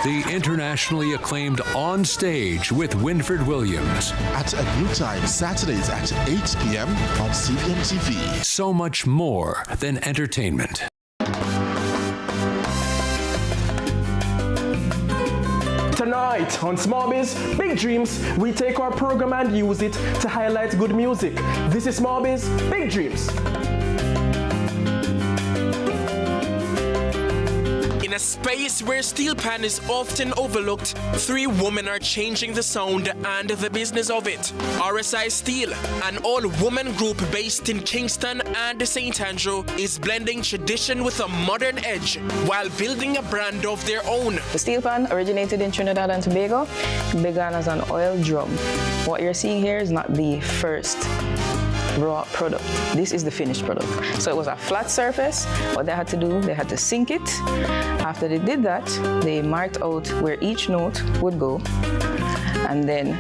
the internationally acclaimed On Stage with Winford Williams. At a new time, Saturdays at 8 p.m. on CVM TV. So much more than entertainment. Tonight on Small Biz, Big Dreams, we take our program and use it to highlight good music. This is Small Biz, Big Dreams. In a space where steel pan is often overlooked, 3 women are changing the sound and the business of it. RSI Steel, an all-woman group based in Kingston and St. Andrew, is blending tradition with a modern edge while building a brand of their own. The steel pan originated in Trinidad and Tobago. It began as an oil drum. What you're seeing here is not the first raw product. This is the finished product. So it was a flat surface. What they had to do, they had to sink it. After they did that, they marked out where each note would go, and then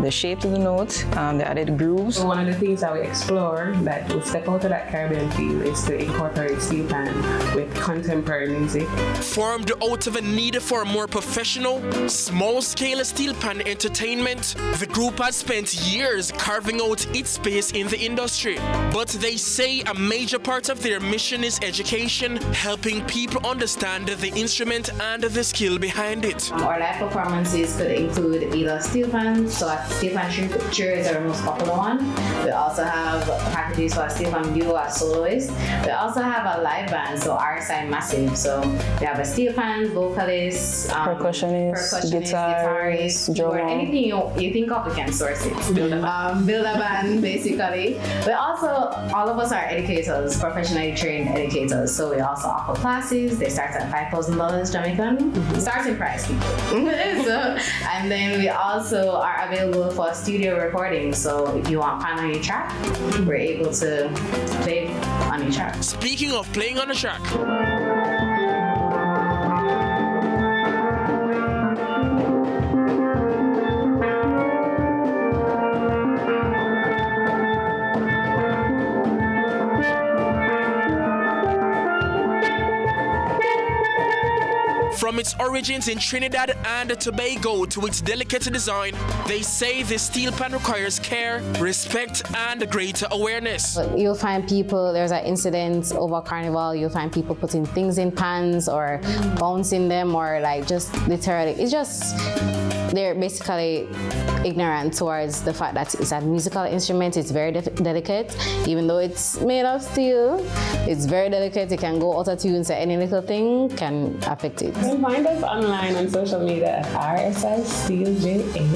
the shape of the note, they added grooves. So one of the things that we explore that will step out of that Caribbean feel is to incorporate steel pan with contemporary music. Formed out of a need for a more professional, small-scale steel pan entertainment, the group has spent years carving out its space in the industry. But they say a major part of their mission is education, helping people understand the instrument and the skill behind it. Our live performances could include either steel pans, so steel pan chair is our most popular one. We also have packages for steel pan duo as soloist. We also have a live band, so RSI Massive. So we have a steel pan, vocalist, percussionist, guitarist, drummer, anything you think of, we can source it. Build a band, basically. We also, all of us are educators, professionally trained educators. So we also offer classes. They start at $5,000 Jamaican, starting price. So, and then we also are available for studio recording. So if you want pan on your track, we're able to play on your track. Speaking of playing on a track, from its origins in Trinidad and Tobago to its delicate design, they say the steel pan requires care, respect, and greater awareness. You'll find people, there's an incident over Carnival, you'll find people putting things in pans or bouncing them, or like just literally, it's just, they're basically ignorant towards the fact that it's a musical instrument. It's very delicate. Even though it's made of steel, it's very delicate. It can go out of tune, so any little thing can affect it. You can find us online on social media at RSI Steel JA.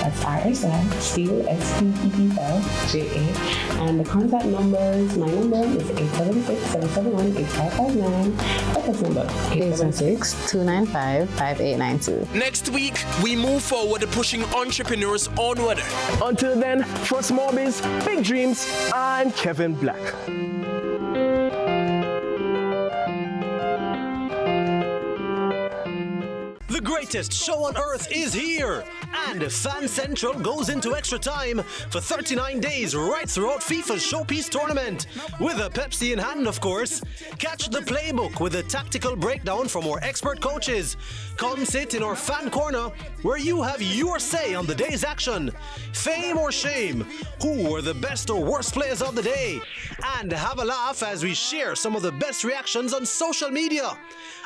That's RSI Steel STEEL JA. And the contact numbers, my number is 876-771-8559. That's number 816-295-5892. Next week, we move forward pushing entrepreneurs onward. Until then, for Small Biz, Big Dreams, I'm Kevin Black. The greatest show on earth is here, and Fan Central goes into extra time for 39 days right throughout FIFA's Showpiece tournament, with a Pepsi in hand, of course. Catch the playbook with a tactical breakdown from our expert coaches. Come sit in our fan corner, where you have your say on the day's action. Fame or shame, who were the best or worst players of the day, and have a laugh as we share some of the best reactions on social media.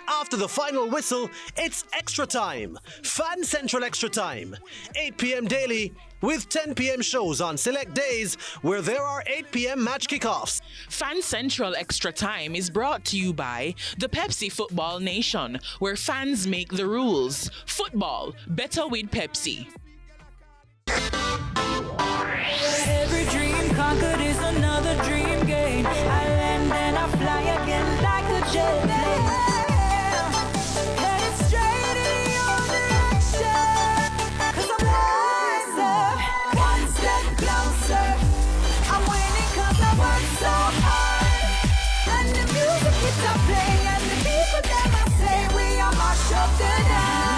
After the final whistle, it's extra time. Fan Central Extra Time. 8 p.m. daily, with 10 p.m. shows on select days where there are 8 p.m. match kickoffs. Fan Central Extra Time is brought to you by the Pepsi Football Nation, where fans make the rules. Football, better with Pepsi. Every dream conquered is another dream game. I land and I fly again like a jet plane. Headed straight in your direction, 'cause I'm wiser, one step closer. I'm winning 'cause I work so hard, and the music keeps on playing, and the people that I say we are mash up the dance.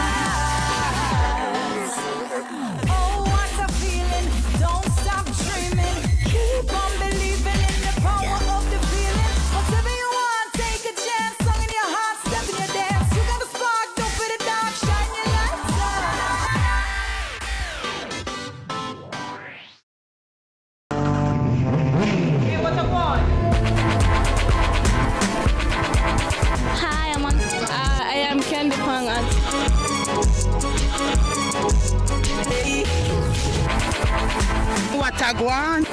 Oh, what a feeling! Don't stop dreaming. Keep on believing in the power of the feeling. Whatever you want, take a chance. Song in your a guan?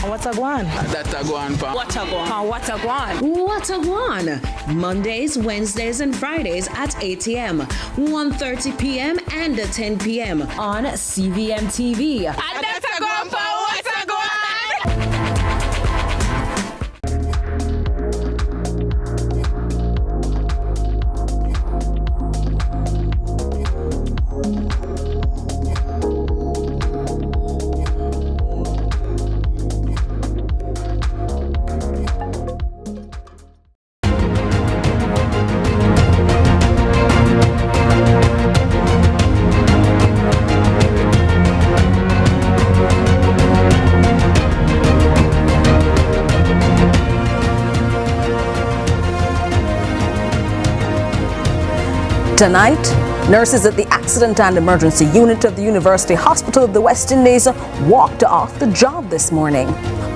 What's a guan? That a guan, pa. What a guan? What a guan? What a one! Mondays, Wednesdays, and Fridays at 8 a.m., 1:30 p.m., and 10 p.m. on CVM TV. And that's a guan, pa. What's a guan? Tonight, nurses at the Accident and Emergency Unit of the University Hospital of the West Indies walked off the job this morning.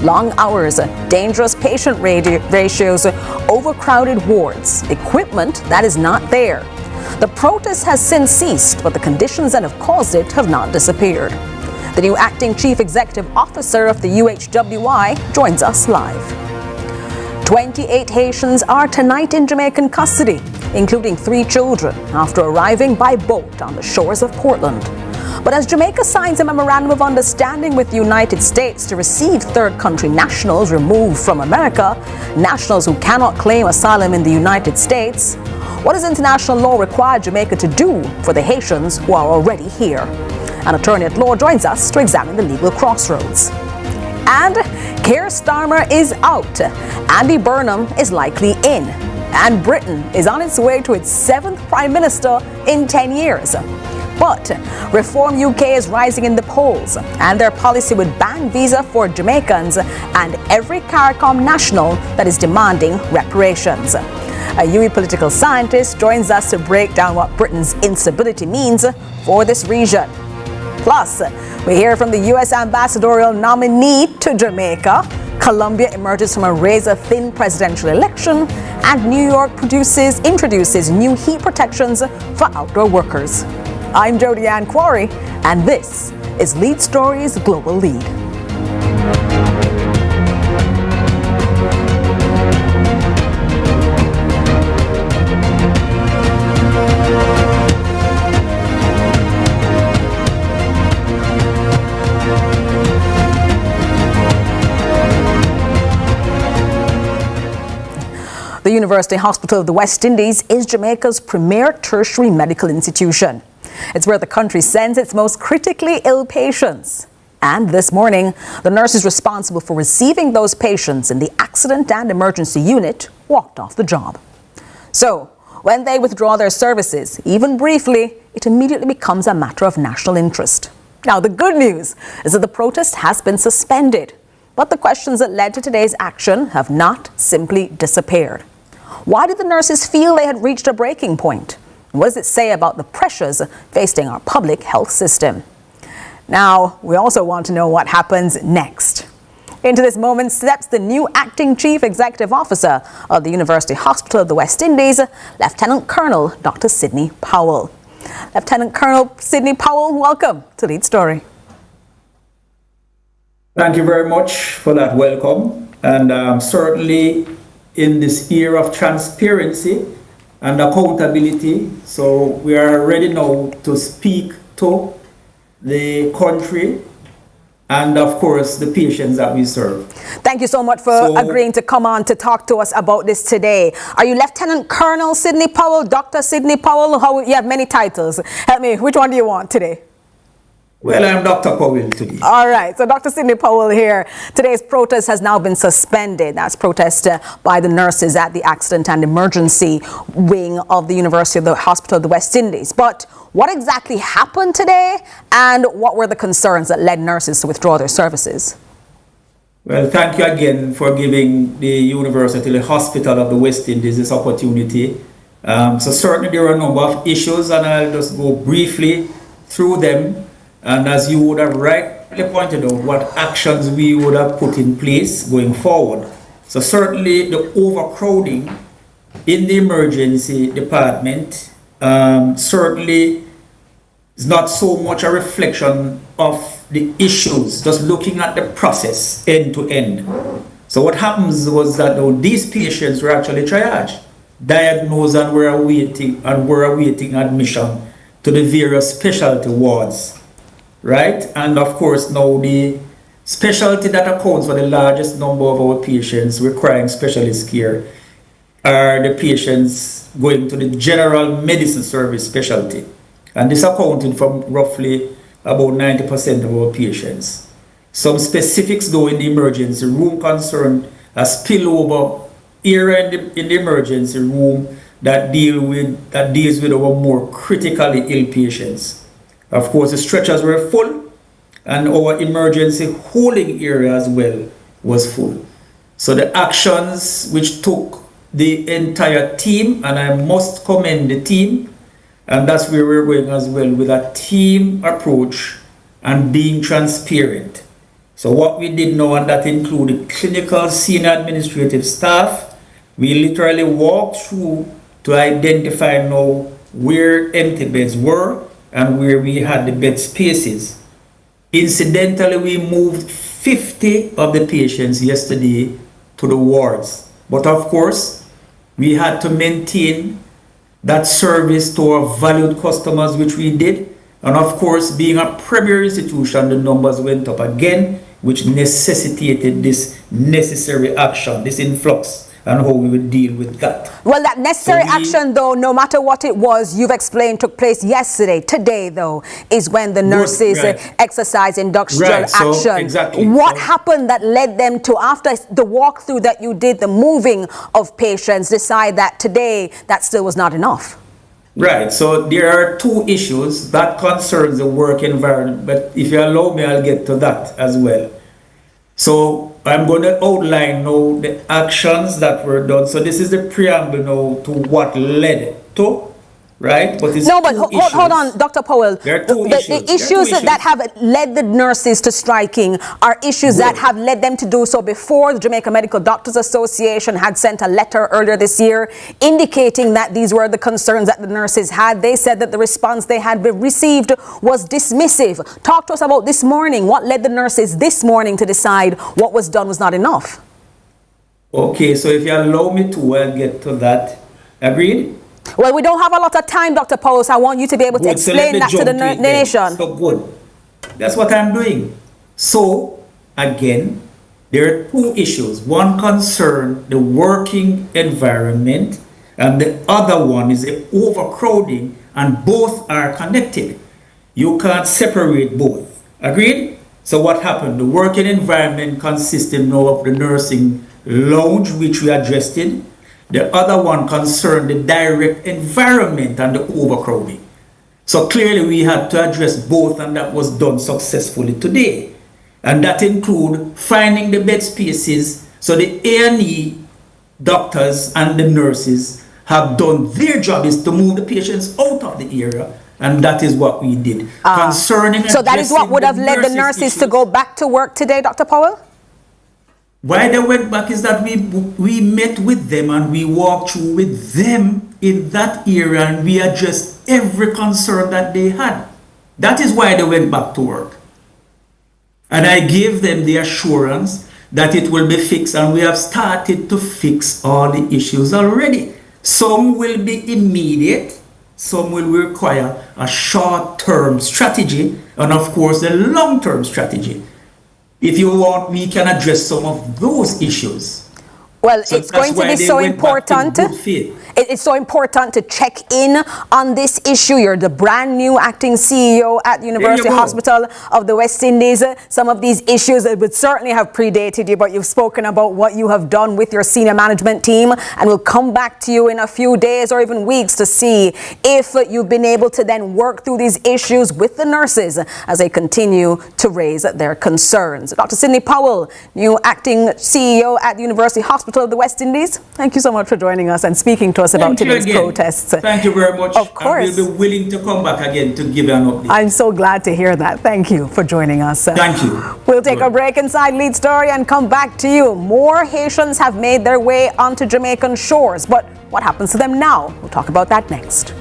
Long hours, dangerous patient ratios, overcrowded wards, equipment that is not there. The protest has since ceased, but the conditions that have caused it have not disappeared. The new acting chief executive officer of the UHWI joins us live. 28 Haitians are tonight in Jamaican custody, including 3 children, after arriving by boat on the shores of Portland. But as Jamaica signs a memorandum of understanding with the United States to receive third country nationals removed from America, nationals who cannot claim asylum in the United States, what does international law require Jamaica to do for the Haitians who are already here? An attorney at law joins us to examine the legal crossroads. And Keir Starmer is out. Andy Burnham is likely in. And Britain is on its way to its 7th Prime Minister in 10 years. But Reform UK is rising in the polls, and their policy would ban visa for Jamaicans and every CARICOM national that is demanding reparations. A UWI political scientist joins us to break down what Britain's instability means for this region. Plus, we hear from the U.S. ambassadorial nominee to Jamaica. Colombia emerges from a razor-thin presidential election, and New York introduces new heat protections for outdoor workers. I'm Jody Ann Quarry, and this is Lead Stories Global Lead. The University Hospital of the West Indies is Jamaica's premier tertiary medical institution. It's where the country sends its most critically ill patients. And this morning, the nurses responsible for receiving those patients in the Accident and Emergency Unit walked off the job. So, when they withdraw their services, even briefly, it immediately becomes a matter of national interest. Now, the good news is that the protest has been suspended, but the questions that led to today's action have not simply disappeared. Why did the nurses feel they had reached a breaking point? What does it say about the pressures facing our public health system? Now, we also want to know what happens next. Into this moment steps the new acting chief executive officer of the University Hospital of the West Indies, Lieutenant Colonel Dr. Sidney Powell. Lieutenant Colonel Sidney Powell, welcome to Lead Story. Thank you very much for that welcome. And certainly in this era of transparency and accountability, so we are ready now to speak to the country and, of course, the patients that we serve. Thank you so much for agreeing to come on to talk to us about this today. Are you Lieutenant Colonel Sidney Powell, Dr. Sidney Powell? You have many titles. Help me, which one do you want today? Well, I'm Dr. Powell today. All right, so Dr. Sidney Powell here. Today's protest has now been suspended. That's protest by the nurses at the Accident and Emergency Wing of the University of the Hospital of the West Indies. But what exactly happened today, and what were the concerns that led nurses to withdraw their services? Well, thank you again for giving the University, the Hospital of the West Indies, this opportunity. So certainly there are a number of issues, and I'll just go briefly through them. And as you would have rightly pointed out, what actions we would have put in place going forward. So certainly the overcrowding in the emergency department certainly is not so much a reflection of the issues, just looking at the process end to end. So what happens was that these patients were actually triaged, diagnosed, and were awaiting admission to the various specialty wards, right? And of course now the specialty that accounts for the largest number of our patients requiring specialist care are the patients going to the general medicine service specialty. And this accounted for roughly about 90% of our patients. Some specifics though in the emergency room concern a spillover area in the emergency room that deals with our more critically ill patients. Of course, the stretchers were full and our emergency holding area as well was full. So the actions which took the entire team, and I must commend the team, and that's where we're going as well, with a team approach and being transparent. So what we did now, and that included clinical senior administrative staff, we literally walked through to identify now where empty beds were and where we had the bed spaces. Incidentally, we moved 50 of the patients yesterday to the wards. But of course, we had to maintain that service to our valued customers, which we did. And of course, being a premier institution, the numbers went up again, which necessitated this necessary action, this influx, and how we would deal with that. Well, that necessary action, though, no matter what it was, you've explained took place yesterday. Today, though, is when the nurses exercise industrial action. So, exactly. What happened that led them to, after the walkthrough that you did, the moving of patients, decide that today that still was not enough? Right, so there are two issues that concerns the work environment, but if you allow me, I'll get to that as well. So I'm going to outline now the actions that were done. So this is the preamble now to what led to, right? But it's hold on, Dr. Powell. There are two issues. The issues that have led the nurses to striking are issues that have led them to do so before. The Jamaica Medical Doctors Association had sent a letter earlier this year indicating that these were the concerns that the nurses had. They said that the response they had received was dismissive. Talk to us about this morning. What led the nurses this morning to decide what was done was not enough? Okay, so if you allow me to, I'll get to that. Agreed? Well, we don't have a lot of time, Dr. Powell, so I want you to be able to explain that to the nation. So good. That's what I'm doing. So, again, there are two issues. One concern the working environment, and the other one is the overcrowding, and both are connected. You can't separate both. Agreed? So what happened? The working environment consisted now of the nursing lounge, which we addressed it. The other one concerned the direct environment and the overcrowding. So clearly we had to address both, and that was done successfully today. And that include finding the bed spaces. So the A&E doctors and the nurses have done their job, is to move the patients out of the area. And that is what we did. So that is what would have led the nurses to go back to work today, Dr. Powell? Why they went back is that we met with them and we walked through with them in that area, and we addressed every concern that they had. That is why they went back to work. And I gave them the assurance that it will be fixed, and we have started to fix all the issues already. Some will be immediate, some will require a short-term strategy, and of course a long-term strategy. If you want, we can address some of those issues. Well, so it's going to be so important. It's so important to check in on this issue. You're the brand new acting CEO at the University Hospital of the West Indies. Some of these issues that would certainly have predated you, but you've spoken about what you have done with your senior management team, and we'll come back to you in a few days or even weeks to see if you've been able to then work through these issues with the nurses as they continue to raise their concerns. Dr. Sidney Powell, new acting CEO at the University Hospital of the West Indies, thank you so much for joining us and speaking to us about today's protests. Thank you very much. Of course. And we'll be willing to come back again to give you an update. I'm so glad to hear that. Thank you for joining us. Thank you. We'll take a break inside Lead Story and come back to you. More Haitians have made their way onto Jamaican shores, but what happens to them now? We'll talk about that next.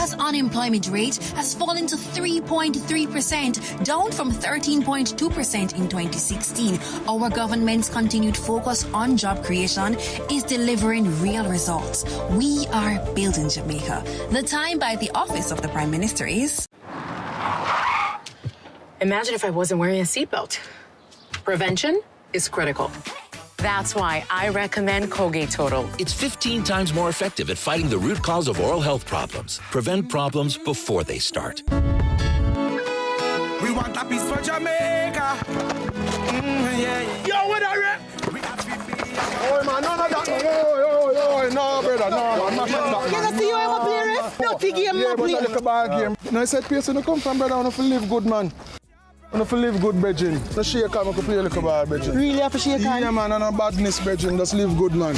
Jamaica's unemployment rate has fallen to 3.3%, down from 13.2% in 2016. Our government's continued focus on job creation is delivering real results. We are building Jamaica. The time by the Office of the Prime Minister is... Imagine if I wasn't wearing a seatbelt. Prevention is critical. That's why I recommend Colgate Total. It's 15 times more effective at fighting the root cause of oral health problems. Prevent problems before they start. We want a piece for Jamaica. Yo, what are you? Oh, man, none of that. No, brother, no. You see you ever play ref? No, the game, yeah, but I look a bad game. No, I said, place you come from, brother, I want to live good, man. I want to live good, brethren. No shake hand, I can play a little bad, brethren. Really have to shake hand? Yeah, man, and no badness, brethren. Just live good, man.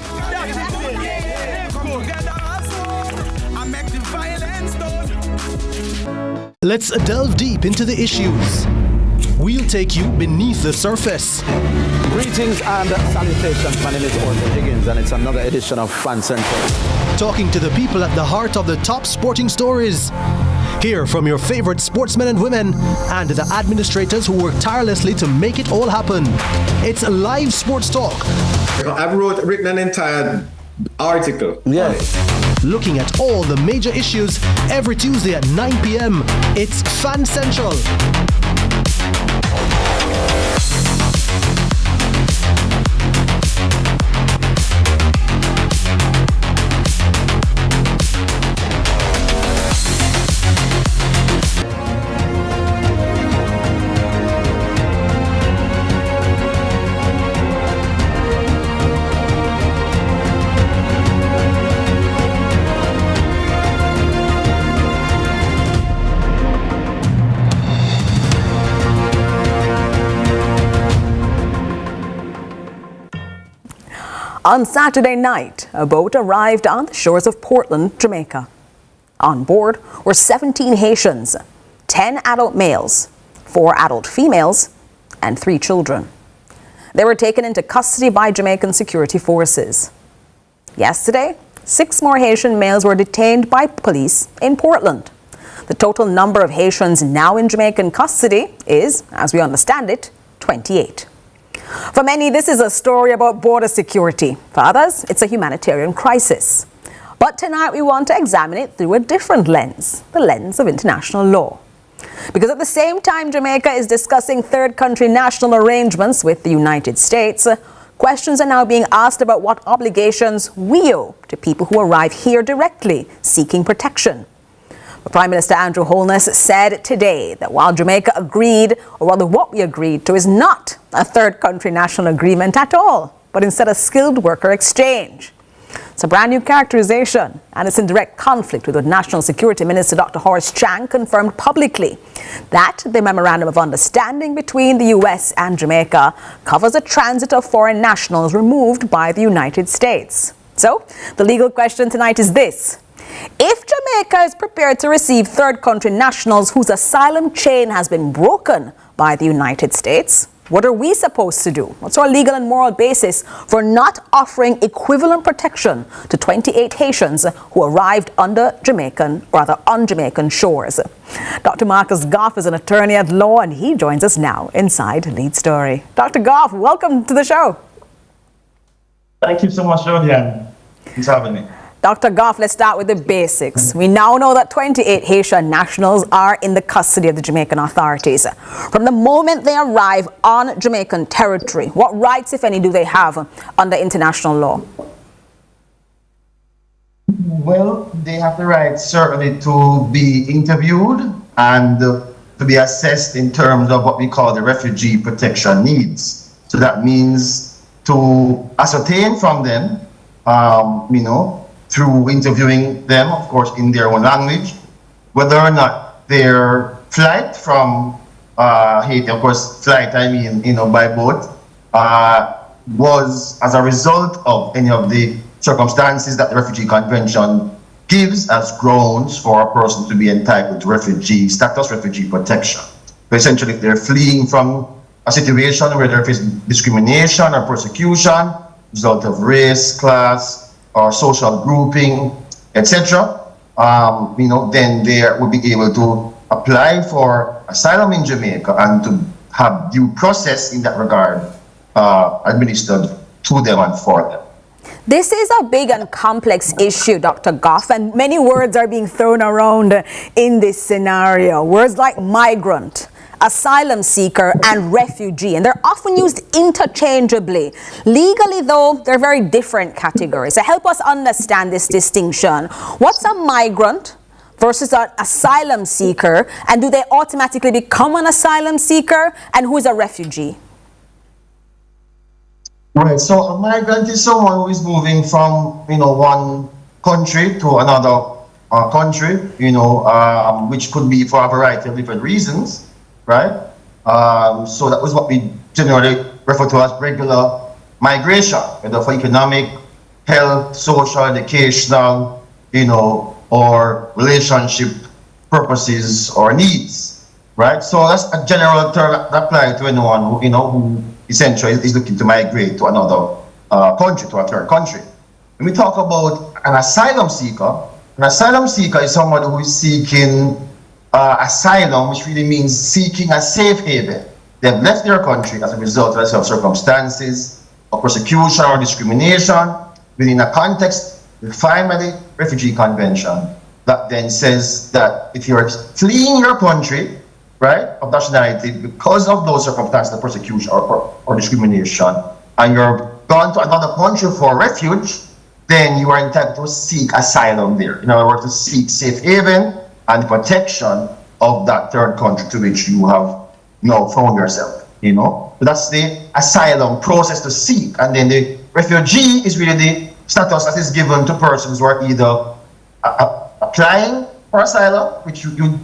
Let's delve deep into the issues. We'll take you beneath the surface. Greetings and salutations. My name is Orville Higgins, and it's another edition of Fan Central. Talking to the people at the heart of the top sporting stories. Hear from your favorite sportsmen and women and the administrators who work tirelessly to make it all happen. It's live sports talk. I've written an entire article. Yes. Looking at all the major issues every Tuesday at 9 p.m. It's Fan Central. On Saturday night, a boat arrived on the shores of Portland, Jamaica. On board were 17 Haitians, 10 adult males, 4 adult females, and 3 children. They were taken into custody by Jamaican security forces. Yesterday, 6 more Haitian males were detained by police in Portland. The total number of Haitians now in Jamaican custody is, as we understand it, 28. For many, this is a story about border security. For others, it's a humanitarian crisis. But tonight we want to examine it through a different lens, the lens of international law. Because at the same time Jamaica is discussing third country national arrangements with the United States, questions are now being asked about what obligations we owe to people who arrive here directly seeking protection. Prime Minister Andrew Holness said today that while Jamaica agreed, or rather what we agreed to, is not a third country national agreement at all, but instead a skilled worker exchange. It's a brand new characterization, and it's in direct conflict with what National Security Minister Dr. Horace Chang confirmed publicly, that the Memorandum of Understanding between the U.S. and Jamaica covers a transit of foreign nationals removed by the United States. So, the legal question tonight is this. If Jamaica is prepared to receive third country nationals whose asylum chain has been broken by the United States, what are we supposed to do? What's our legal and moral basis for not offering equivalent protection to 28 Haitians who arrived on Jamaican shores? Dr. Marcus Goff is an attorney at law, and he joins us now inside Lead Story. Dr. Goff, welcome to the show. Thank you so much, Jodian. Thanks for having me. Dr. Goff, let's start with the basics. We now know that 28 Haitian nationals are in the custody of the Jamaican authorities. From the moment they arrive on Jamaican territory, what rights, if any, do they have under international law? Well, they have the right certainly to be interviewed and to be assessed in terms of what we call the refugee protection needs. So that means to ascertain from them, through interviewing them, of course, in their own language, whether or not their flight from Haiti, of course, flight, I mean, by boat, was as a result of any of the circumstances that the Refugee Convention gives as grounds for a person to be entitled to refugee status, refugee protection. So essentially, if they're fleeing from a situation where there is discrimination or persecution, result of race, class, or social grouping, etc., then they would be able to apply for asylum in Jamaica and to have due process in that regard administered to them and for them. This is a big and complex issue, Dr. Goff, and many words are being thrown around in this scenario. Words like migrant, asylum seeker, and refugee, and they're often used interchangeably. Legally, though, they're very different categories. So help us understand this distinction. What's a migrant versus an asylum seeker, and do they automatically become an asylum seeker, and who is a refugee? Right, so a migrant is someone who is moving from, one country to another country, which could be for a variety of different reasons, right? So that was what we generally refer to as regular migration, whether for economic, health, social, educational, or relationship purposes or needs, right? So that's a general term that applies to anyone who essentially is looking to migrate to another country, to a third country. When we talk about an asylum seeker is someone who is seeking asylum, which really means seeking a safe haven. They've left their country as a result of circumstances of persecution or discrimination within a context defined by the Refugee Convention that then says that if you're fleeing your country, right, of nationality because of those circumstances of persecution or discrimination, and you're gone to another country for refuge, then you are entitled to seek asylum there. In other words, to seek safe haven and the protection of that third country to which you have now found yourself, So that's the asylum process to seek. And then the refugee is really the status that is given to persons who are either applying for asylum, which you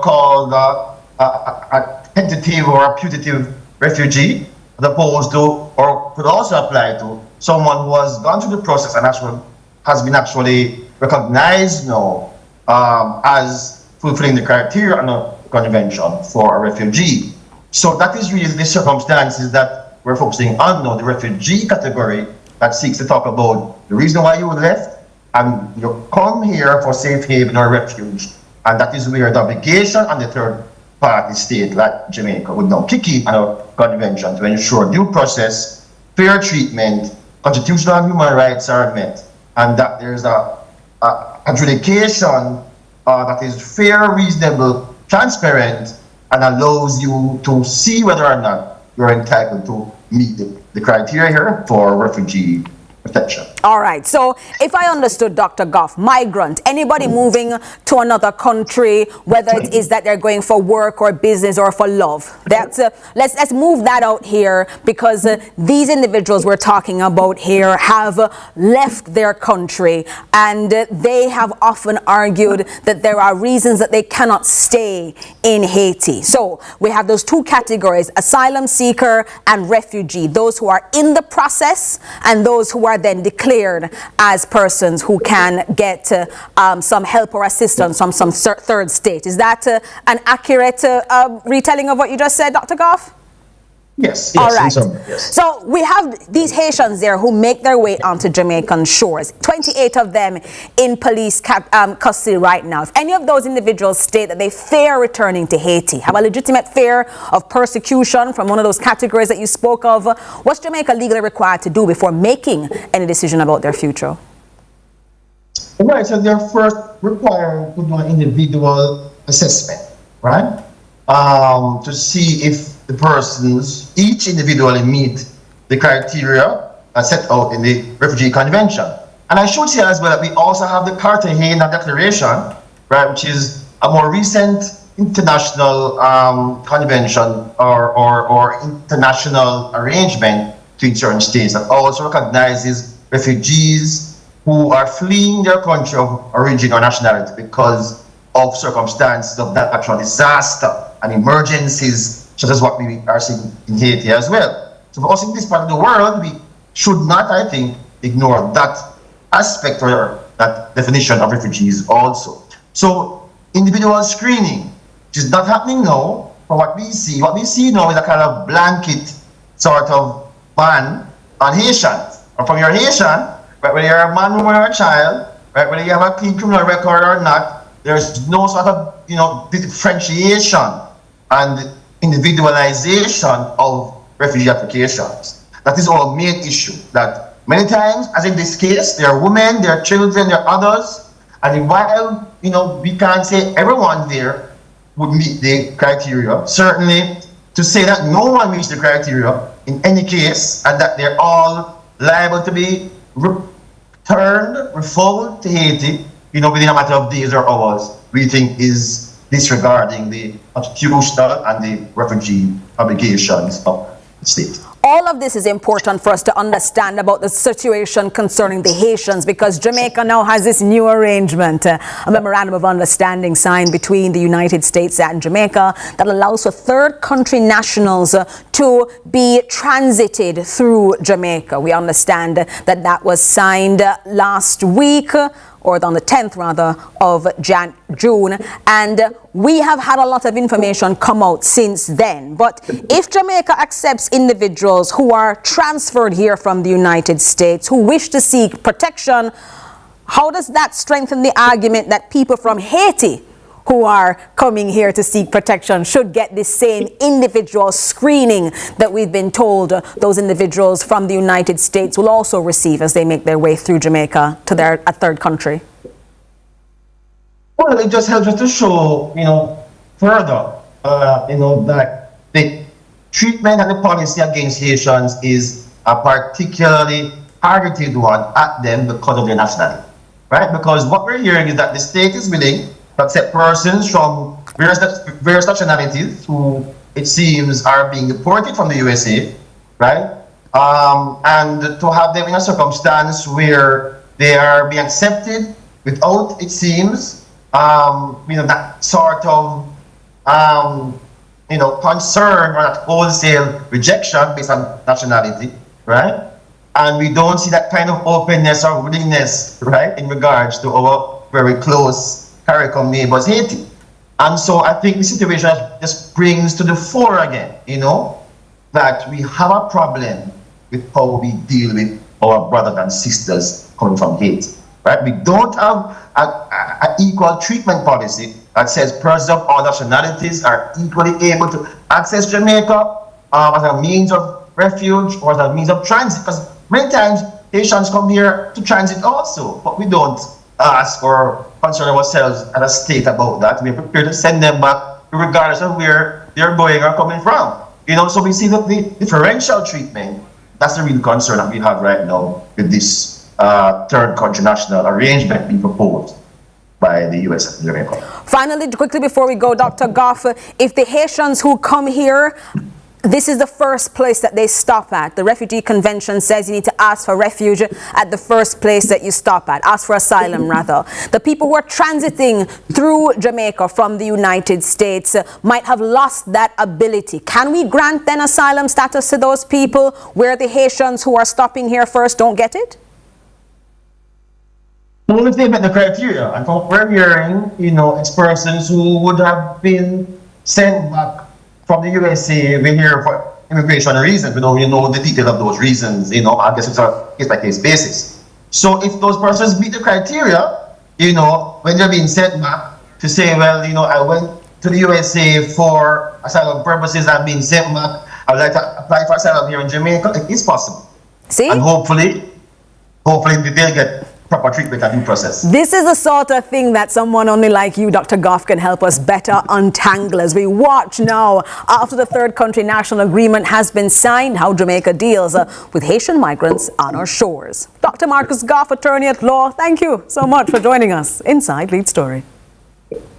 call a tentative or a putative refugee, as opposed to, or could also apply to, someone who has gone through the process and has been actually recognized now as fulfilling the criteria on the convention for a refugee. So that is really the circumstances that we're focusing on now, the refugee category that seeks to talk about the reason why you left and you come here for safe haven or refuge. And that is where the obligation on the third party state like Jamaica would now kick in on a convention to ensure due process, fair treatment, constitutional and human rights are met, and that there's a adjudication that is fair, reasonable, transparent, and allows you to see whether or not you're entitled to meet the criteria here for refugee protection. All right. So if I understood Dr. Goff, migrant, anybody moving to another country, whether it is that they're going for work or business or for love. That's let's move that out here, because these individuals we're talking about here have left their country, and they have often argued that there are reasons that they cannot stay in Haiti. So we have those two categories: asylum seeker and refugee, those who are in the process and those who are then declared as persons who can get some help or assistance from some third state. Is that an accurate retelling of what you just said, Dr. Goff? Yes. All right. Yes. So we have these Haitians there who make their way onto Jamaican shores. 28 of them in police custody right now. If any of those individuals state that they fear returning to Haiti, have a legitimate fear of persecution from one of those categories that you spoke of, what's Jamaica legally required to do before making any decision about their future? Right, so they're first required to do an individual assessment, right? To see if the persons each individually meet the criteria set out in the Refugee Convention. And I should say as well that we also have the Cartagena Declaration, right, which is a more recent international convention or international arrangement between certain states that also recognizes refugees who are fleeing their country of origin or nationality because of circumstances of that actual disaster and emergencies such as what we are seeing in Haiti as well. So for us in this part of the world, we should not, I think, ignore that aspect or that definition of refugees also. So individual screening, which is not happening now, for what we see now is a kind of blanket sort of ban on Haitians. Or from your Haitian, but when you're a man, woman, or a child, right? Whether you have a clean criminal record or not, there's no sort of, differentiation and individualization of refugee applications. That is our main issue. That many times, as in this case, there are women, there are children, there are others, and while we can't say everyone there would meet the criteria, certainly to say that no one meets the criteria in any case, and that they're all liable to be returned, refoulement to Haiti, within a matter of days or hours, we think is disregarding the constitutional and the refugee obligations of the state. All of this is important for us to understand about the situation concerning the Haitians, because Jamaica now has this new arrangement, a memorandum of understanding signed between the United States and Jamaica that allows for third country nationals to be transited through Jamaica. We understand that that was signed last week, or on the 10th rather, of June, and we have had a lot of information come out since then. But if Jamaica accepts individuals who are transferred here from the United States who wish to seek protection, how does that strengthen the argument that people from Haiti who are coming here to seek protection should get the same individual screening that we've been told those individuals from the United States will also receive as they make their way through Jamaica to a third country? Well, it just helps us to show, further, that the treatment and the policy against Haitians is a particularly targeted one at them because of their nationality, right? Because what we're hearing is that the state is willing to accept persons from various nationalities who, it seems, are being deported from the USA, right? And to have them in a circumstance where they are being accepted without, it seems, that sort of, concern or that wholesale rejection based on nationality, right? And we don't see that kind of openness or willingness, right, in regards to our very close CARICOM neighbors, Haiti. And so I think the situation just brings to the fore again, that we have a problem with how we deal with our brothers and sisters coming from Haiti, right? We don't have an equal treatment policy that says persons of all nationalities are equally able to access Jamaica as a means of refuge or as a means of transit. Because many times Haitians come here to transit also, but we don't ask or concern ourselves as a state about that. We're prepared to send them back regardless of where they're going or coming from. So we see that the differential treatment, that's the real concern that we have right now with this third country national arrangement being proposed by the US and Jamaica. Finally, quickly before we go, Dr. Goff, if the Haitians who come here, this is the first place that they stop at. The Refugee Convention says you need to ask for refuge at the first place that you stop at. Ask for asylum, rather. The people who are transiting through Jamaica from the United States might have lost that ability. Can we grant then asylum status to those people where the Haitians who are stopping here first don't get it? Well, if they met the criteria, and from what we're hearing, it's persons who would have been sent back from the USA, we're here for immigration reasons. We don't really know the details of those reasons, I guess it's a case-by-case basis. So if those persons meet the criteria, when they're being sent back to say, well, I went to the USA for asylum purposes, I'm being sent back, I would like to apply for asylum here in Jamaica, it is possible. See? And hopefully they'll get proper treatment and due process. This is the sort of thing that someone only like you, Dr. Goff, can help us better untangle as we watch now, after the third country national agreement has been signed, how Jamaica deals with Haitian migrants on our shores. Dr. Marcus Goff, attorney at law, thank you so much for joining us inside Lead Story.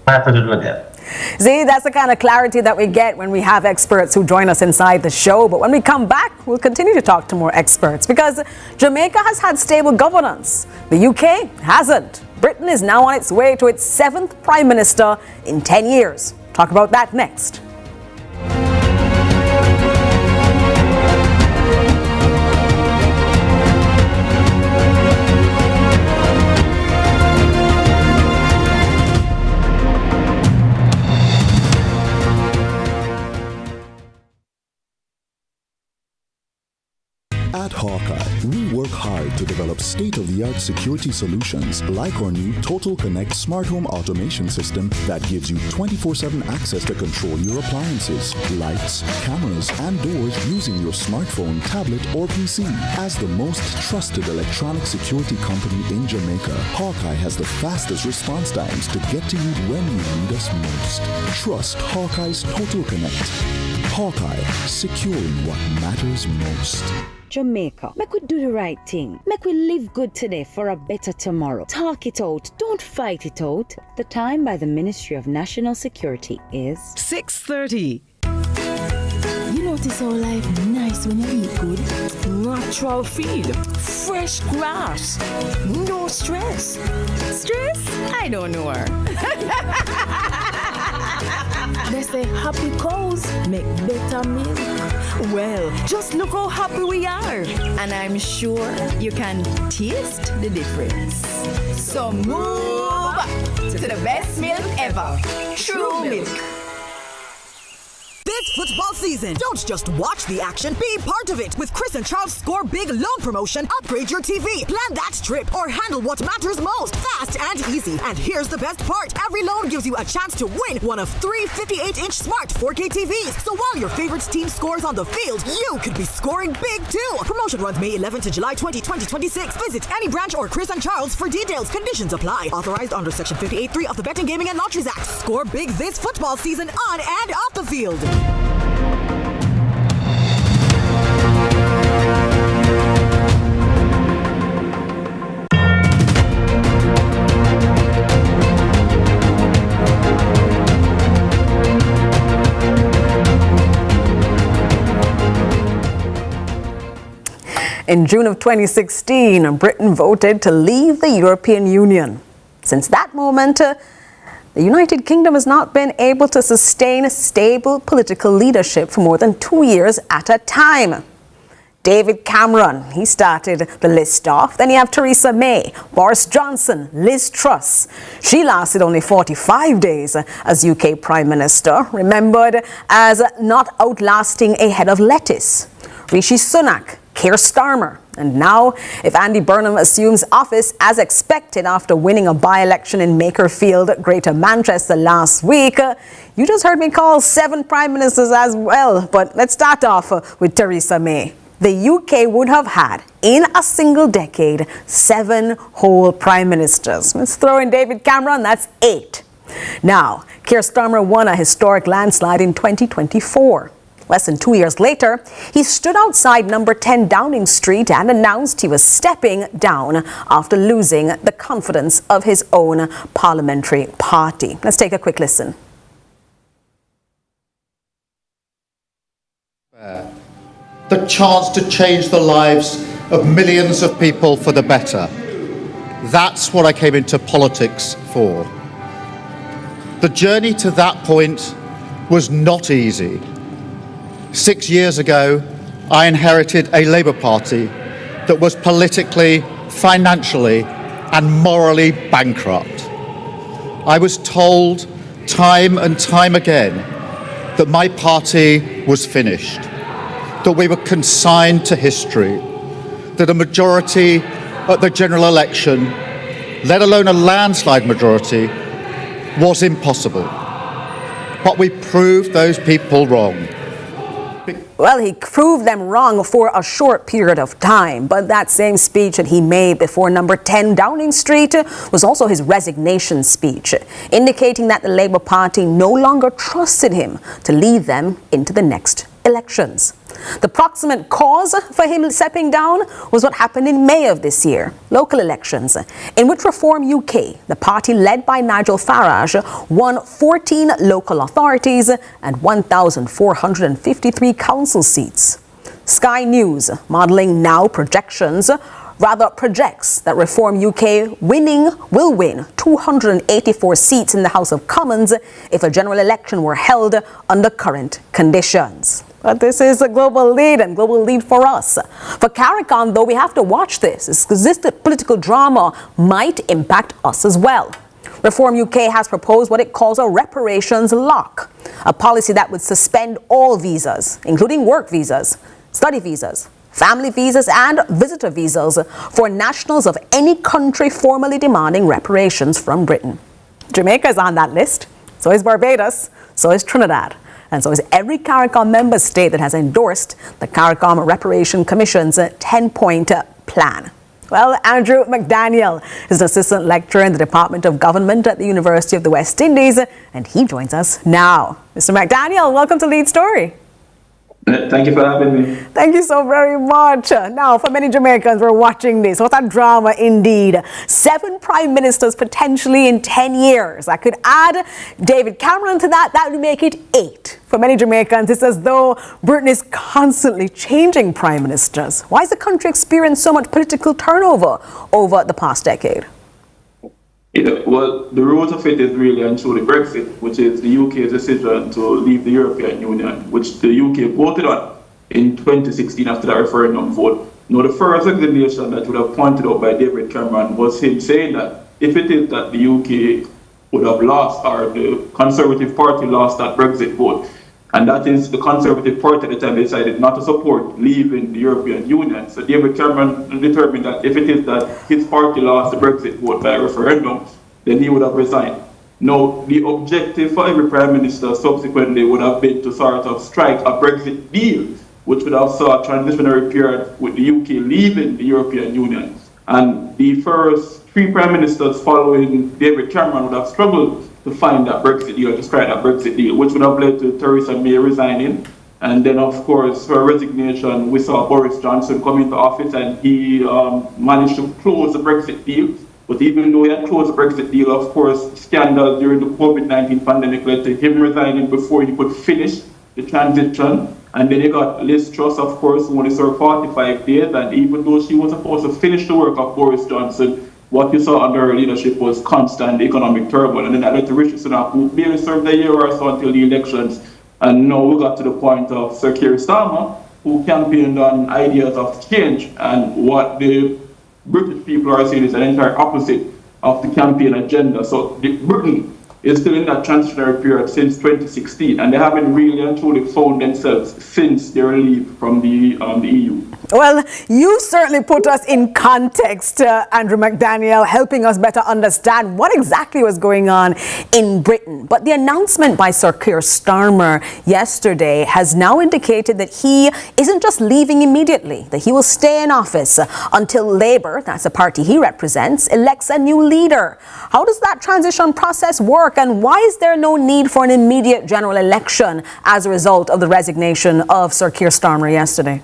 My pleasure with that. See, that's the kind of clarity that we get when we have experts who join us inside the show. But when we come back, we'll continue to talk to more experts because Jamaica has had stable governance. The UK hasn't. Britain is now on its way to its 7th Prime Minister in 10 years. Talk about that next. At Hawkeye, we work hard to develop state-of-the-art security solutions like our new Total Connect smart home automation system that gives you 24/7 access to control your appliances, lights, cameras, and doors using your smartphone, tablet, or PC. As the most trusted electronic security company in Jamaica, Hawkeye has the fastest response times to get to you when you need us most. Trust Hawkeye's Total Connect. Hawkeye, securing what matters most. Jamaica, make we do the right thing. Make we live good today for a better tomorrow. Talk it out. Don't fight it out. The time by the Ministry of National Security is 6:30. You notice how life nice when you eat good? Natural feed, fresh grass, no stress. Stress? I don't know her. They say happy cows make better milk. Well, just look how happy we are. And I'm sure you can taste the difference. So move to the best milk ever. True Milk. This football season, don't just watch the action, be part of it. With Chris and Charles Score Big Loan Promotion, upgrade your TV, plan that trip, or handle what matters most, fast and easy. And here's the best part. Every loan gives you a chance to win one of 3 58-inch smart 4K TVs. So while your favorite team scores on the field, you could be scoring big too. Promotion runs May 11 to July 20, 2026. Visit any branch or Chris and Charles for details. Conditions apply. Authorized under Section 58.3 of the Betting, Gaming and Lotteries Act. Score big this football season on and off the field. In June of 2016, Britain voted to leave the European Union. Since that moment, the United Kingdom has not been able to sustain stable political leadership for more than 2 years at a time. David Cameron, he started the list off. Then you have Theresa May, Boris Johnson, Liz Truss. She lasted only 45 days as UK Prime Minister, remembered as not outlasting a head of lettuce. Rishi Sunak, Keir Starmer. And now, if Andy Burnham assumes office as expected after winning a by-election in Makerfield, Greater Manchester last week, you just heard me call 7 prime ministers as well. But let's start off with Theresa May. The UK would have had, in a single decade, 7 whole prime ministers. Let's throw in David Cameron, that's 8. Now, Keir Starmer won a historic landslide in 2024. Less than 2 years later, he stood outside number 10 Downing Street and announced he was stepping down after losing the confidence of his own parliamentary party. Let's take a quick listen. The chance to change the lives of millions of people for the better. That's what I came into politics for. The journey to that point was not easy. 6 years ago, I inherited a Labour Party that was politically, financially, and morally bankrupt. I was told time and time again that my party was finished, that we were consigned to history, that a majority at the general election, let alone a landslide majority, was impossible. But we proved those people wrong. Well, he proved them wrong for a short period of time, but that same speech that he made before number 10 Downing Street was also his resignation speech, indicating that the Labour Party no longer trusted him to lead them into the next elections. The proximate cause for him stepping down was what happened in May of this year, local elections, in which Reform UK, the party led by Nigel Farage, won 14 local authorities and 1,453 council seats. Sky News, modelling now projections, rather projects that Reform UK will win 284 seats in the House of Commons if a general election were held under current conditions. But this is a global lead and global lead for us. For CARICOM, though, we have to watch this because this political drama might impact us as well. Reform UK has proposed what it calls a reparations lock, a policy that would suspend all visas, including work visas, study visas, family visas and visitor visas for nationals of any country formally demanding reparations from Britain. Jamaica is on that list, so is Barbados, so is Trinidad, and so is every CARICOM member state that has endorsed the CARICOM Reparation Commission's 10-point plan. Well, Andrew McDaniel is an assistant lecturer in the Department of Government at the University of the West Indies, and he joins us now. Mr. McDaniel, welcome to Lead Story. Thank you for having me. Thank you so very much. Now, for many Jamaicans who are watching this, what a drama indeed. 7 prime ministers potentially in 10 years. I could add David Cameron to that. That would make it 8. For many Jamaicans, it's as though Britain is constantly changing prime ministers. Why has the country experienced so much political turnover over the past decade? Well, the root of it is really and truly Brexit, which is the UK's decision to leave the European Union, which the UK voted on in 2016 after that referendum vote. Now, the first explanation that would have pointed out by David Cameron was him saying that if it is that the UK would have lost, or the Conservative Party lost that Brexit vote, and that is the Conservative Party at the time decided not to support leaving the European Union. So David Cameron determined that if it is that his party lost the Brexit vote by referendum, then he would have resigned. Now, the objective for every Prime Minister subsequently would have been to sort of strike a Brexit deal, which would have saw a transitionary period with the UK leaving the European Union. And the first 3 Prime Ministers following David Cameron would have struggled to find that Brexit deal, to strike that Brexit deal, which would have led to Theresa May resigning. And then, of course, her resignation, we saw Boris Johnson come into office and he managed to close the Brexit deal. But even though he had closed the Brexit deal, of course, scandal during the COVID-19 pandemic led to him resigning before he could finish the transition. And then he got Liz Truss, of course, who only served 45 days. And even though she was supposed to finish the work of Boris Johnson, what you saw under her leadership was constant economic turmoil. And then that led to Rishi Sunak, who barely served a year or so until the elections. And now we got to the point of Sir Keir Starmer, who campaigned on ideas of change. And what the British people are saying is an entire opposite of the campaign agenda. So Britain is still in that transitionary period since 2016, and they haven't really and truly found themselves since their leave from the EU. Well, you certainly put us in context, Andrew McDaniel, helping us better understand what exactly was going on in Britain. But the announcement by Sir Keir Starmer yesterday has now indicated that he isn't just leaving immediately, that he will stay in office until Labour, that's the party he represents, elects a new leader. How does that transition process work, and why is there no need for an immediate general election as a result of the resignation of Sir Keir Starmer yesterday?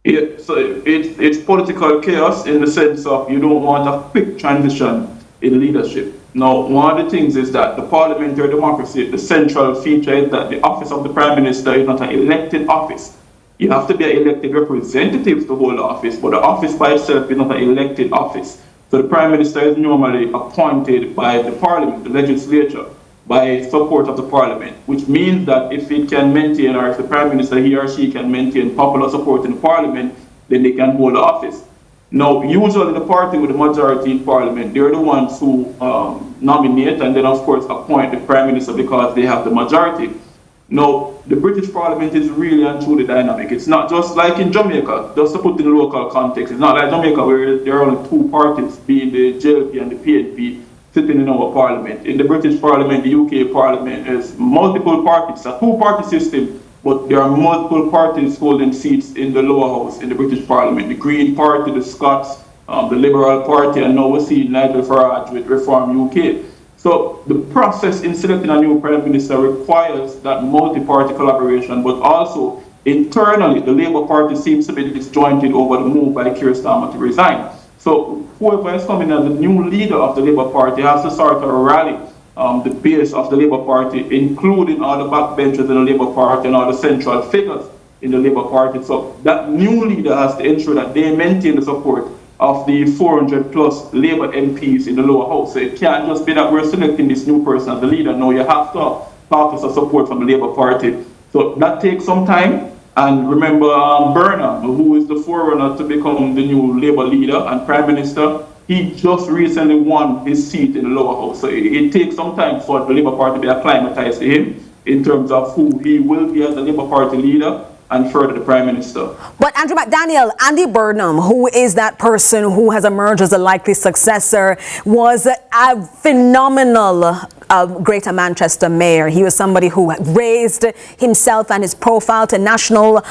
Yeah, so it's political chaos in the sense of you don't want a quick transition in leadership. Now, one of the things is that the parliamentary democracy, the central feature is that the office of the Prime Minister is not an elected office. You have to be an elected representative to hold the office, but the office by itself is not an elected office. So the Prime Minister is normally appointed by the Parliament, the legislature, by support of the Parliament, which means that if it can maintain, or if the Prime Minister, he or she can maintain popular support in the Parliament, then they can hold the office. Now, usually the party with the majority in Parliament, they're the ones who nominate and then, of course, appoint the Prime Minister because they have the majority. Now, the British Parliament is really and truly dynamic. It's not just like in Jamaica, just to put in local context. It's not like Jamaica where there are only 2 parties, being the JLP and the PNP, sitting in our Parliament. In the British Parliament, the UK Parliament, is multiple parties. It's a 2-party system, but there are multiple parties holding seats in the lower house in the British Parliament. The Green Party, the Scots, the Liberal Party, and now we see Nigel Farage with Reform UK. So the process in selecting a new Prime Minister requires that multi-party collaboration, but also internally, the Labour Party seems to be disjointed over the move by Keir Starmer to resign. So whoever is coming as the new leader of the Labour Party has to sort of rally the base of the Labour Party, including all the backbenchers in the Labour Party and all the central figures in the Labour Party. So that new leader has to ensure that they maintain the support of the 400 plus Labour MPs in the lower house. So it can't just be that we're selecting this new person as the leader. No, you have to have some support from the Labour Party. So that takes some time. And remember Burnham, who is the forerunner to become the new Labour leader and Prime Minister, he just recently won his seat in the lower house. So it takes some time for the Labour Party to be acclimatized to him in terms of who he will be as the Labour Party leader. and further the Prime Minister. But Andrew McDaniel, Andy Burnham, who is that person who has emerged as a likely successor, was a phenomenal Greater Manchester mayor. He was somebody who raised himself and his profile to national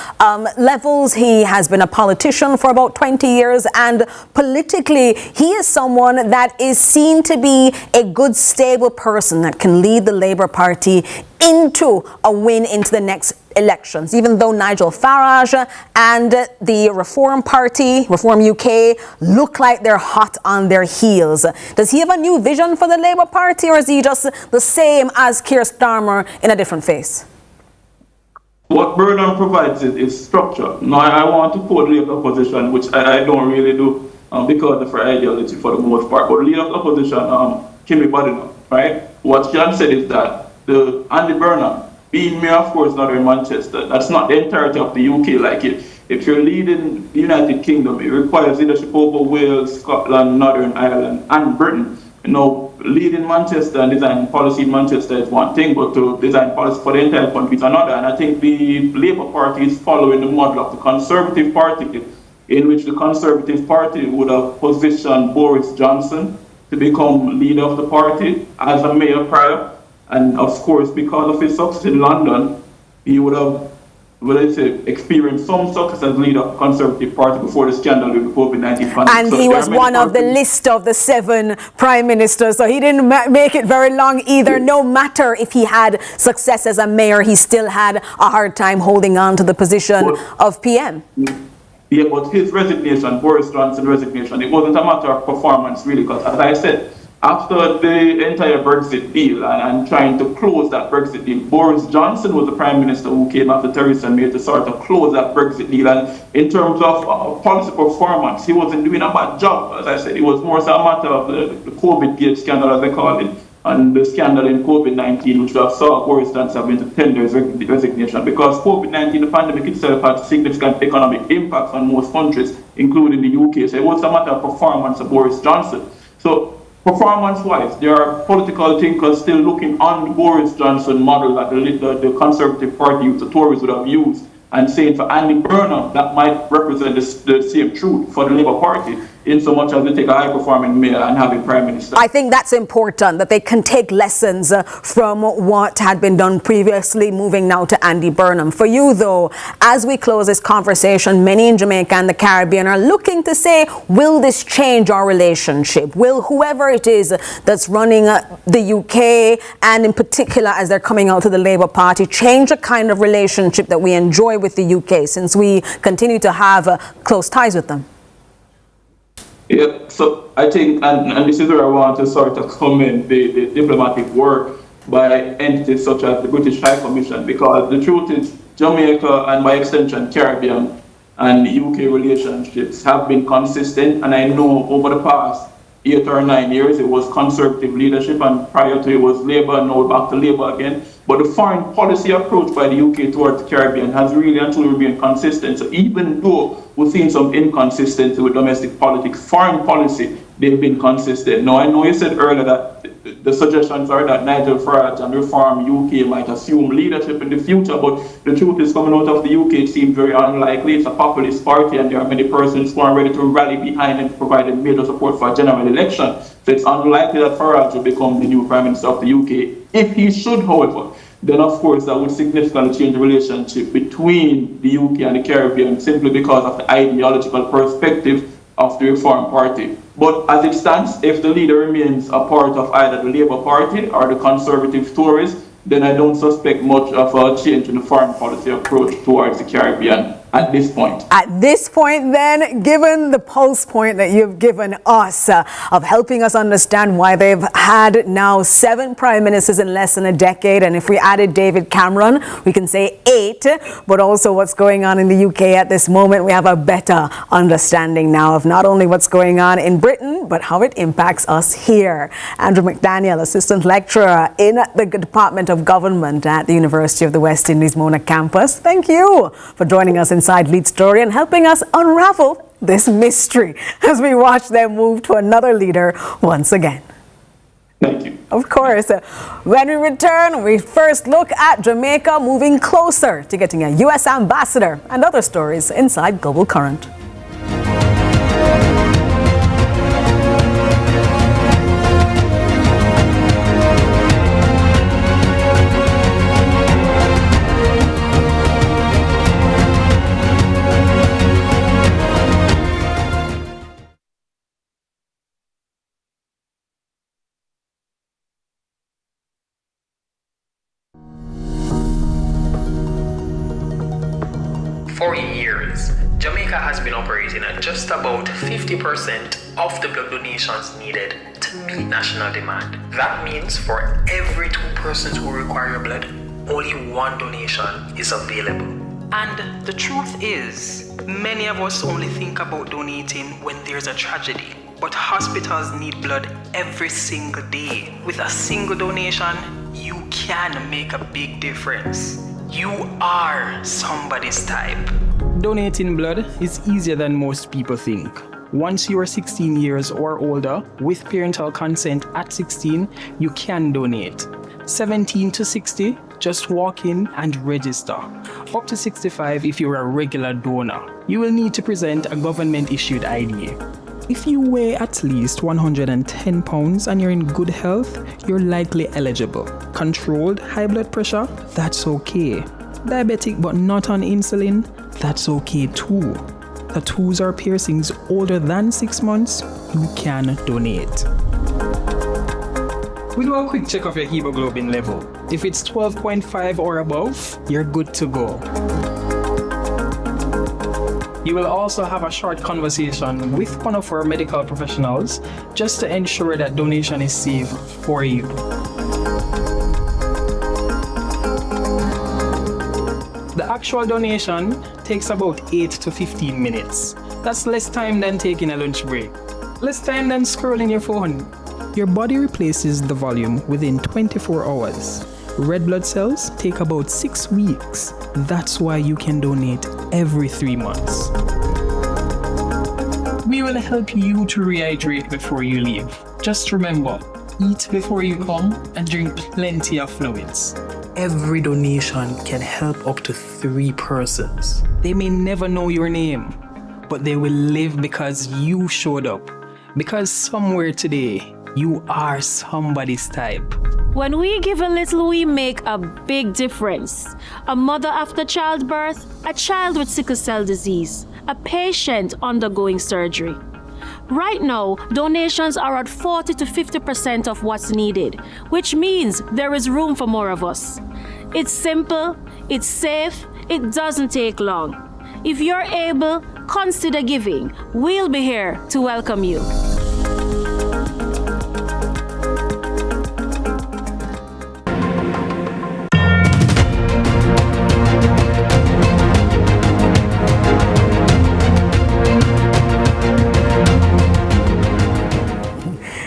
levels. He has been a politician for about 20 years, and politically, he is someone that is seen to be a good, stable person that can lead the Labour Party into a win into the next elections, even though Nigel Farage and the Reform Party, Reform UK, look like they're hot on their heels. Does he have a new vision for the Labour Party, or is he just the same as Keir Starmer in a different face? What Burnham provides is structure. Now, I want to quote leader of the opposition, which I don't really do because of her ideology for the most part. But leader of the opposition, Kimmy Badenoch, right? What John said is that the Andy Burnham, being mayor of course Northern Manchester, that's not the entirety of the UK. Like if you're leading the United Kingdom, it requires leadership over Wales, Scotland, Northern Ireland, and Britain. You know, leading Manchester and designing policy in Manchester is one thing, but to design policy for the entire country is another. And I think the Labour Party is following the model of the Conservative Party, in which the Conservative Party would have positioned Boris Johnson to become leader of the party as a mayor prior. And of course, because of his success in London, he would have, experienced some success as leader of the Conservative Party before the scandal with the COVID-19 pandemic. And he was one of the list of the 7 prime ministers, so he didn't make it very long either. No matter if he had success as a mayor, he still had a hard time holding on to the position of PM. Yeah, but his resignation, Boris Johnson's resignation, it wasn't a matter of performance really, because as I said, after the entire Brexit deal and trying to close that Brexit deal, Boris Johnson was the Prime Minister who came after Theresa May to sort of close that Brexit deal. And in terms of policy performance, he wasn't doing a bad job. As I said, it was more so a matter of the COVID-gate scandal, as they call it, and the scandal in COVID-19, which we have saw Boris Johnson having to tender his resignation, because COVID-19, the pandemic itself, had significant economic impacts on most countries, including the UK. So it was a matter of performance of Boris Johnson. So performance-wise, there are political thinkers still looking on the Boris Johnson model that the Conservative Party, the Tories would have used, and saying for Andy Burnham that might represent the same truth for the Labour Party, in so much as they take a high-performing mayor and have a prime minister. I think that's important, that they can take lessons from what had been done previously, moving now to Andy Burnham. For you, though, as we close this conversation, many in Jamaica and the Caribbean are looking to say, will this change our relationship? Will whoever it is that's running the UK, and in particular as they're coming out to the Labour Party, change the kind of relationship that we enjoy with the UK, since we continue to have close ties with them? Yeah, so I think, and this is where I want to sort of commend the diplomatic work by entities such as the British High Commission, because the truth is Jamaica and by extension Caribbean and UK relationships have been consistent, and I know over the past 8 or 9 years it was Conservative leadership, and prior to it was Labour, and now back to Labour again. But the foreign policy approach by the UK towards the Caribbean has really and truly been consistent. So even though we've seen some inconsistency with domestic politics, foreign policy, they've been consistent. Now, I know you said earlier that the suggestions are that Nigel Farage and Reform UK might assume leadership in the future, but the truth is, coming out of the UK, it seems very unlikely. It's a populist party, and there are many persons who are ready to rally behind and provide major support for a general election. So it's unlikely that Farage will become the new Prime Minister of the UK. If he should, however, then of course that would significantly change the relationship between the UK and the Caribbean, simply because of the ideological perspective of the Reform Party. But as it stands, if the leader remains a part of either the Labour Party or the Conservative Tories, then I don't suspect much of a change in the foreign policy approach towards the Caribbean at this point. At this point, then, given the pulse point that you've given us of helping us understand why they've had now 7 prime ministers in less than a decade, and if we added David Cameron, we can say 8, but also what's going on in the UK at this moment, we have a better understanding now of not only what's going on in Britain, but how it impacts us here. Andrew McDaniel, Assistant Lecturer in the Department of Government at the University of the West Indies Mona campus. Thank you for joining us inside Lead Story and helping us unravel this mystery as we watch them move to another leader once again. Thank you. Of course. When we return, we first look at Jamaica moving closer to getting a U.S. ambassador and other stories inside Global Current. For years, Jamaica has been operating at just about 50% of the blood donations needed to meet national demand. That means for every 2 persons who require blood, only 1 donation is available. And the truth is, many of us only think about donating when there's a tragedy. But hospitals need blood every single day. With a single donation, you can make a big difference. You are somebody's type. Donating blood is easier than most people think. Once you are 16 years or older, with parental consent at 16, you can donate. 17 to 60, just walk in and register. Up to 65 if you're a regular donor. You will need to present a government-issued ID. If you weigh at least 110 pounds and you're in good health, you're likely eligible. Controlled high blood pressure? That's okay. Diabetic but not on insulin? That's okay too. Tattoos or piercings older than 6 months? You can donate. We do a quick check of your hemoglobin level. If it's 12.5 or above, you're good to go. You will also have a short conversation with one of our medical professionals just to ensure that donation is safe for you. The actual donation takes about 8 to 15 minutes. That's less time than taking a lunch break. Less time than scrolling your phone. Your body replaces the volume within 24 hours. Red blood cells take about 6 weeks. That's why you can donate every 3 months. We will help you to rehydrate before you leave. Just remember, eat before you come and drink plenty of fluids. Every donation can help up to 3 persons. They may never know your name, but they will live because you showed up. Because somewhere today, you are somebody's type. When we give a little, we make a big difference. A mother after childbirth, a child with sickle cell disease, a patient undergoing surgery. Right now, donations are at 40 to 50% of what's needed, which means there is room for more of us. It's simple, it's safe, it doesn't take long. If you're able, consider giving. We'll be here to welcome you.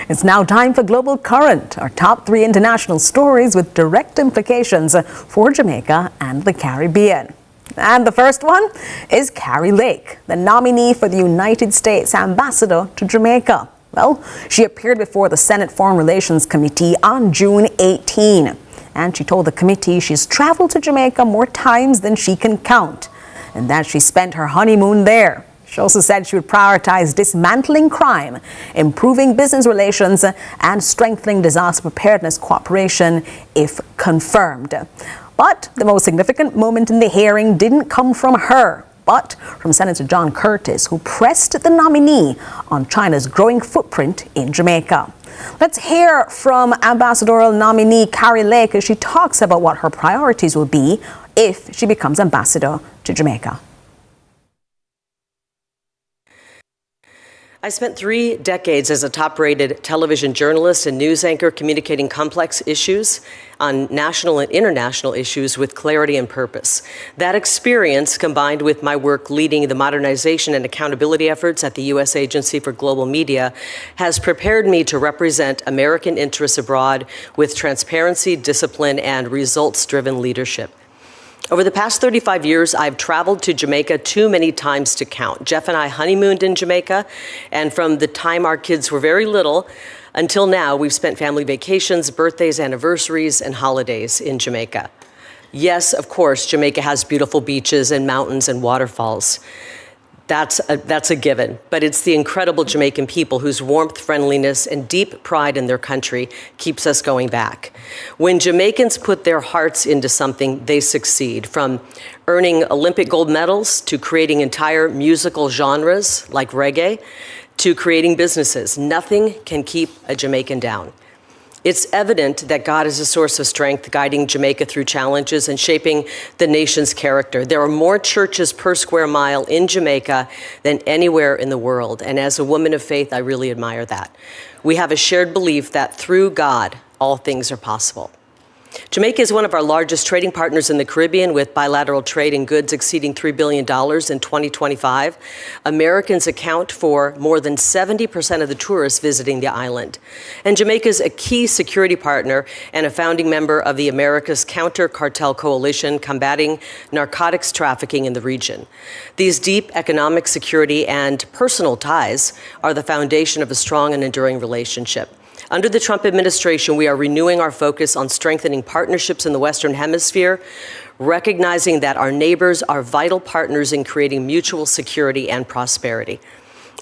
It's now time for Global Current, our top 3 international stories with direct implications for Jamaica and the Caribbean. And the first one is Carrie Lake, the nominee for the United States ambassador to Jamaica. Well, she appeared before the Senate Foreign Relations Committee on June 18. And she told the committee she's traveled to Jamaica more times than she can count, and that she spent her honeymoon there. She also said she would prioritize dismantling crime, improving business relations, and strengthening disaster preparedness cooperation if confirmed. But the most significant moment in the hearing didn't come from her, but from Senator John Curtis, who pressed the nominee on China's growing footprint in Jamaica. Let's hear from ambassadorial nominee Carrie Lake as she talks about what her priorities will be if she becomes ambassador to Jamaica. I spent 3 decades as a top-rated television journalist and news anchor communicating complex issues on national and international issues with clarity and purpose. That experience, combined with my work leading the modernization and accountability efforts at the U.S. Agency for Global Media, has prepared me to represent American interests abroad with transparency, discipline, and results-driven leadership. Over the past 35 years, I've traveled to Jamaica too many times to count. Jeff and I honeymooned in Jamaica, and from the time our kids were very little until now, we've spent family vacations, birthdays, anniversaries, and holidays in Jamaica. Yes, of course, Jamaica has beautiful beaches and mountains and waterfalls. That's a given, but it's the incredible Jamaican people whose warmth, friendliness, and deep pride in their country keeps us going back. When Jamaicans put their hearts into something, they succeed, from earning Olympic gold medals to creating entire musical genres like reggae to creating businesses. Nothing can keep a Jamaican down. It's evident that God is a source of strength, guiding Jamaica through challenges and shaping the nation's character. There are more churches per square mile in Jamaica than anywhere in the world. And as a woman of faith, I really admire that. We have a shared belief that through God, all things are possible. Jamaica is one of our largest trading partners in the Caribbean, with bilateral trade in goods exceeding $3 billion in 2025. Americans account for more than 70% of the tourists visiting the island. And Jamaica is a key security partner and a founding member of the America's Counter-Cartel Coalition, combating narcotics trafficking in the region. These deep economic, security, and personal ties are the foundation of a strong and enduring relationship. Under the Trump administration, we are renewing our focus on strengthening partnerships in the Western Hemisphere, recognizing that our neighbors are vital partners in creating mutual security and prosperity.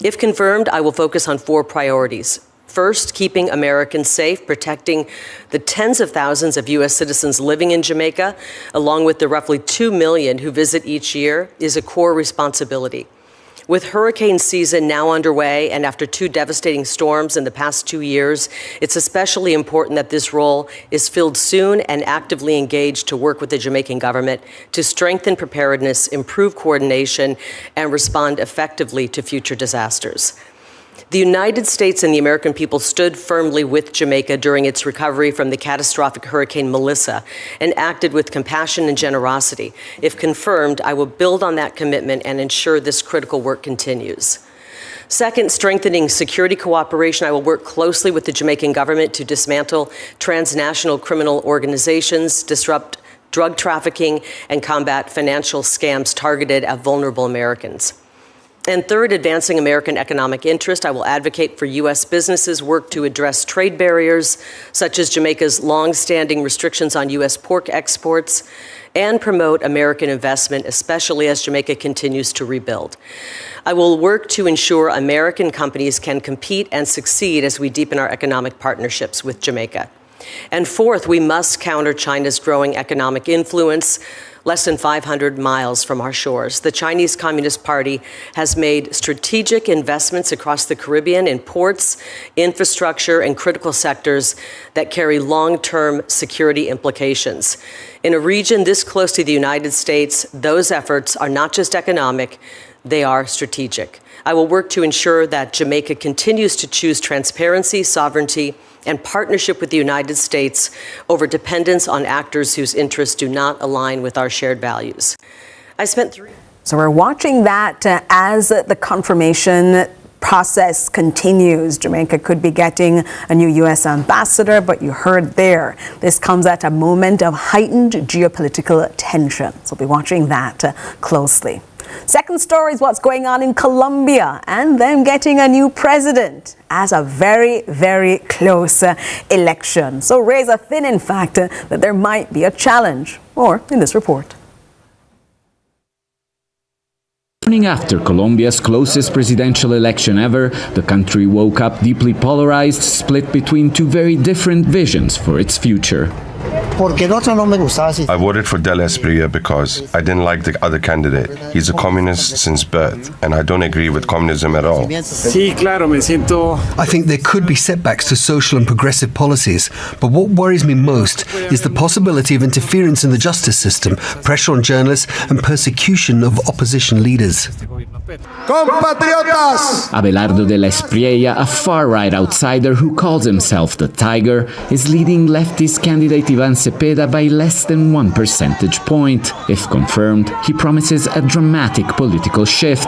If confirmed, I will focus on 4 priorities. First, keeping Americans safe, protecting the tens of thousands of U.S. citizens living in Jamaica, along with the roughly 2 million who visit each year, is a core responsibility. With hurricane season now underway and after 2 devastating storms in the past 2 years, it's especially important that this role is filled soon and actively engaged to work with the Jamaican government to strengthen preparedness, improve coordination, and respond effectively to future disasters. The United States and the American people stood firmly with Jamaica during its recovery from the catastrophic Hurricane Melissa and acted with compassion and generosity. If confirmed, I will build on that commitment and ensure this critical work continues. Second, strengthening security cooperation. I will work closely with the Jamaican government to dismantle transnational criminal organizations, disrupt drug trafficking, and combat financial scams targeted at vulnerable Americans. And third, advancing American economic interest. I will advocate for U.S. businesses' work to address trade barriers, such as Jamaica's long-standing restrictions on U.S. pork exports, and promote American investment, especially as Jamaica continues to rebuild. I will work to ensure American companies can compete and succeed as we deepen our economic partnerships with Jamaica. And fourth, we must counter China's growing economic influence less than 500 miles from our shores. The Chinese Communist Party has made strategic investments across the Caribbean in ports, infrastructure, and critical sectors that carry long-term security implications. In a region this close to the United States, those efforts are not just economic, they are strategic. I will work to ensure that Jamaica continues to choose transparency, sovereignty, and partnership with the United States over dependence on actors whose interests do not align with our shared values. So we're watching that as the confirmation process continues. Jamaica could be getting a new U.S. ambassador, but you heard there, this comes at a moment of heightened geopolitical tension. So we'll be watching that closely. Second story is what's going on in Colombia and them getting a new president as a very, very close election. So razor thin, in fact, that there might be a challenge. More in this report. Morning after Colombia's closest presidential election ever, the country woke up deeply polarized, split between 2 very different visions for its future. I voted for Del Espriella because I didn't like the other candidate. He's a communist since birth, and I don't agree with communism at all. I think there could be setbacks to social and progressive policies, but what worries me most is the possibility of interference in the justice system, pressure on journalists, and persecution of opposition leaders. Compatriotas! Abelardo de la Espriella, a far-right outsider who calls himself the Tiger, is leading leftist candidate Ivan Cepeda by less than 1 percentage point. If confirmed, he promises a dramatic political shift.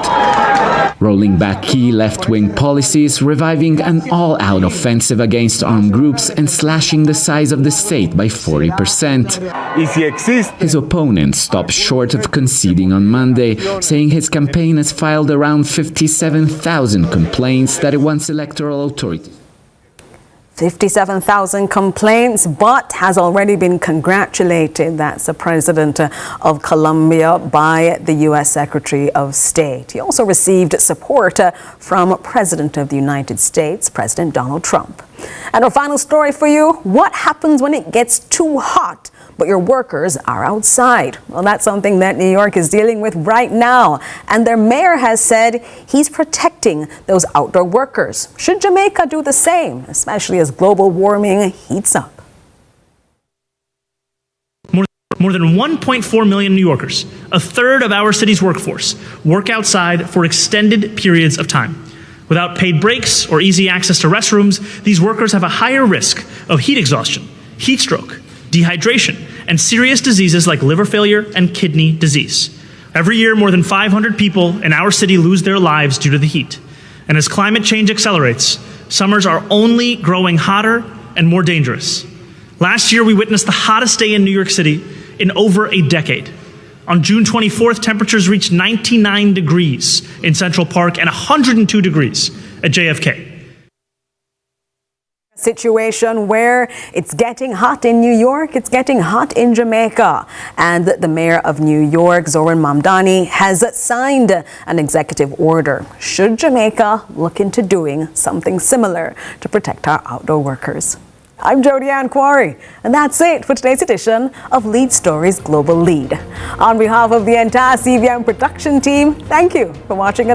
rolling back key left-wing policies, reviving an all-out offensive against armed groups, and slashing the size of the state by 40%. His opponent stopped short of conceding on Monday, saying his campaign has filed around 57,000 complaints that it wants electoral authorities. 57,000 complaints, but has already been congratulated. That's the president of Colombia by the U.S. Secretary of State. He also received support from President of the United States, President Donald Trump. And our final story for you: what happens when it gets too hot, but your workers are outside? Well, that's something that New York is dealing with right now. And their mayor has said he's protecting those outdoor workers. Should Jamaica do the same, especially as global warming heats up? More than 1.4 million New Yorkers, a third of our city's workforce, work outside for extended periods of time. Without paid breaks or easy access to restrooms, these workers have a higher risk of heat exhaustion, heat stroke, dehydration, and serious diseases like liver failure and kidney disease. Every year, more than 500 people in our city lose their lives due to the heat. And as climate change accelerates, summers are only growing hotter and more dangerous. Last year, we witnessed the hottest day in New York City in over a decade. On June 24th, temperatures reached 99 degrees in Central Park and 102 degrees at JFK. Situation where it's getting hot in New York, it's getting hot in Jamaica. And the mayor of New York, Zoran Mamdani, has signed an executive order. Should Jamaica look into doing something similar to protect our outdoor workers? I'm Jody Ann Quarry, and that's it for today's edition of Lead Stories Global Lead. On behalf of the entire CVM production team, thank you for watching.